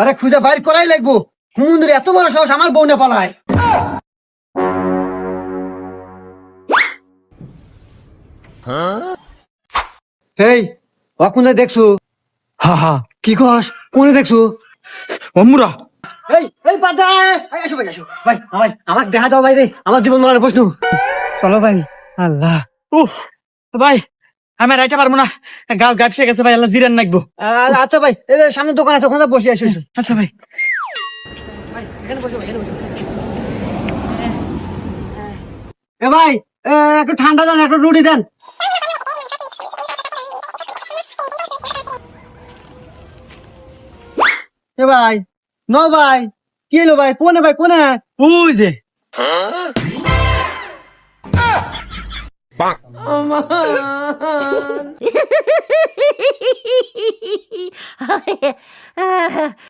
আরে খুঁজে বাইর করাই লাগবো। হুমুন্দির এত বড় সাহস আমার বউ না পালায়। এই অকুনে দেখছো? হা হা কি কস? কোনে দেখছো? অমুরা এই পাদা, আসো ভাই, আসো ভাই, আমাকে দেখা দাও ভাই রে, আমার জীবন মরণের প্রশ্ন। চলো ভাই। আল্লাহ। উফ ভাই আমি আর আইতে পারবো না, গাল গাপসে গেছে ভাই, আল্লাহ জিরান নাকবো। আচ্ছা ভাই, এই যে সামনে দোকান আছে, ওখানে বসে আসো। আচ্ছা ভাই। এখানে বসো ভাই, এখানে বসো। এ ভাই, একটু ঠান্ডা দেন, একটু রুটি দেন। এ ভাই, ন ভাই, কি এলো ভাই? কোনে ভাই, কোনে? ওই যে